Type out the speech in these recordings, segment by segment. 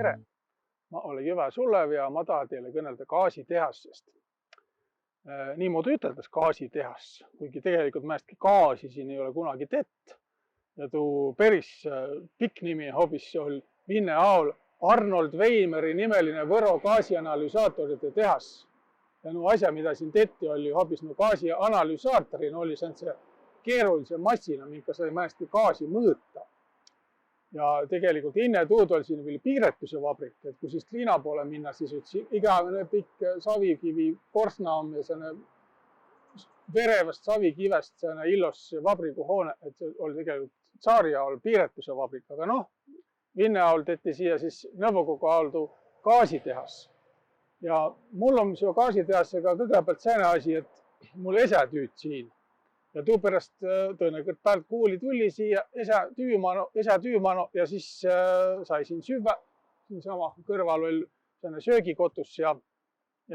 tere! Ma olen Jõve Sulev ja ma tahan teile kõnelda gaasitehasest. Niimoodi üteldes gaasitehas, kuigi tegelikult mäestki gaasi siin ei ole kunagi tett. Ja tuu peris pikk nimi hoopis oli Vinne aol Arnold Weimeri nimeline Võro gaasianalüsaatorite tehas. Ja no asja, mida siin tetti oli hoopis no gaasianalüsaatorin oli see keerulise massina, minka sai mäestki gaasi mõõta. Ja tegelikult enne tuud oli siin veel piiretuse vabrik, et kui siis liina poole minna, siis igavene pikk savikivi korsnaam ja verevast savikivest illos vabrikuhoone, et see oli tegelikult Tsaari ajal piiretuse vabrik, aga noh, Vinne ajal tehti siia siis Nõukogude ajal tuu gaasitehas. Ja mul on see gaasitehasega kõigepealt sääne asi, et mul ese tüüd siin. Ja tuu pärast tõenäoliselt päev kuuli tuli siia ese tüümano ja siis sai siin süvä. Siin sama kõrval oli selline söögikotus ja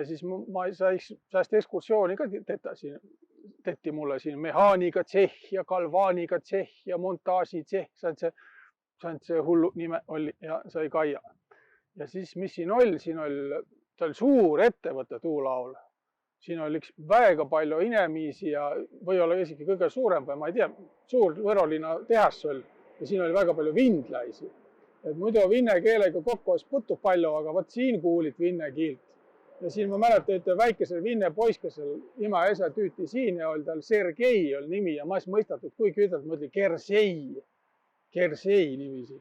siis ma saiks sääst ekskursiooni ka tehti mulle siin mehaanika tsehh ja galvaanika tsehh ja montaaži tsehh. See hullu nime oli ja sai kaia. Ja siis mis siin oli? Siin oli suur ettevõte tuulaul. Siin oli üks väga palju inemiisi ja või-olla isegi kõige suurem või ma ei tea, suur võrolinna tehas oli ja siin oli väga palju vindlaisi. Et muidu vinne keelega kokku olisi puttu palju, aga võt siin kuulit vinne kiilt. Ja siin ma mäletan, et väikesel vinne poiskesel ima esa tüüti siin ja oli tal Sergei oli nimi ja ma ei mõistatud, kui ütelda, ma ütlen Kersei nimisi.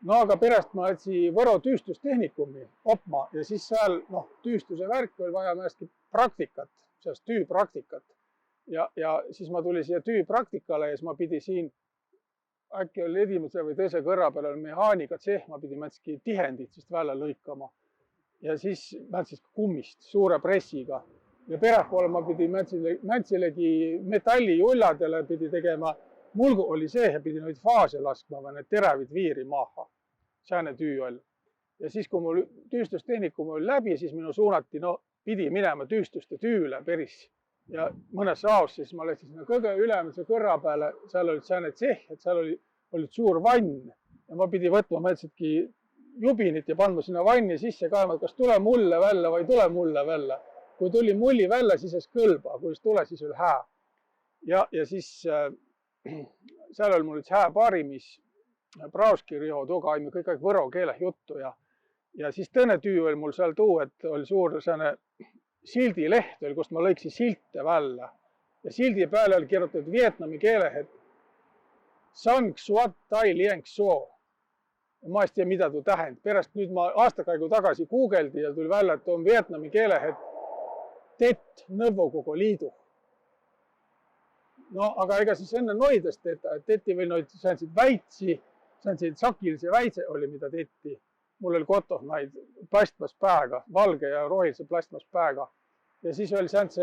No aga pärast ma lätsi Võro tüüstustehnikumi opma ja siis seal tüüstuse värk oli vaja mäestki praktikat, sellest tüüpraktikat. Ja siis ma tuli siia tüüpraktikale ja siis ma pidi siin, äkki oli esimese või teise kõrra peal oli mehaanika tsehh, ma pidi mätski tihendit siis välja lõikama. Ja siis mätsis kummist suure pressiga. Ja pärapoole ma pidi mätsilegi metallijulladele pidi tegema. Mulgu oli see ja pidi neid faase laskma või need terävid viiri maha. Sääne tüü oli. Ja siis, kui mul tüüstustehnikum oli läbi, siis minu suunati, pidi minema tüüstuste tüüle peris. Ja mõnes aos siis ma läksin sinna kõige ülemise kõrra peale, seal oli sääne tsehh, et seal oli suur vann. Ja ma pidi võtma mõtlesidki jubinit ja panma sinna vanni sisse kaema, kas tule mulle välja või tule mulle välja. Kui tuli mulli välja, siis ei kõlba, kui tule, siis oli hää. Ja siis seal oli mul üks hää paari, mis Brauskirjo tuuga aimi kõik võro keeleh juttu ja siis tõne tüü oli mul seal tuu, et oli suur sääne sildileht, kust ma lõiksin silte välja. Ja sildi peale oli kirjutatud vietnami keeleh, et Sang Suat Tai Lieng So. Ma ei tea, mida tuu tähend. Pärast nüüd ma aastakaigu tagasi guugeldi ja tuli välja, et on vietnami keeleh, et tett Nõukogude Liidu. No, aga ega siis enne noidest tehta, et tetti või noid säänsid väitsi, säänsid sakilise väitse oli, mida tetti. Mul oli kotoh naid plastmas pääga, valge ja rohelise plastmas pääga. Ja siis oli säänse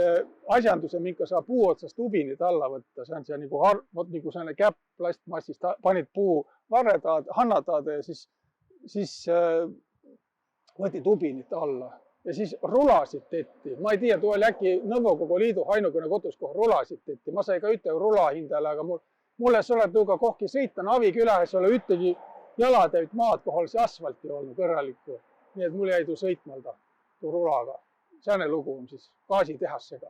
asjanduse, minka saa puu otsast ubinit alla võtta. Säänse nagu säänne käpp plastmassist, panid puu varretaad, hannataad ja siis võtid ubinit alla. Ja siis rulasid tetti. Ma ei tea, tuu oli äkki Nõukogude Liidu ainukene kotus, koh rulasid tetti. Ma sai ka üte rula hindale, aga mulle ei ole tuuga kohki sõita. Navikülähes ole üttegi jalatäit maad, koh olisi asfalti olnud kõrralikku. Nii et mul jäi tuu sõitmalda tuu rulaga. Sääne lugu on siis gaasitehasega.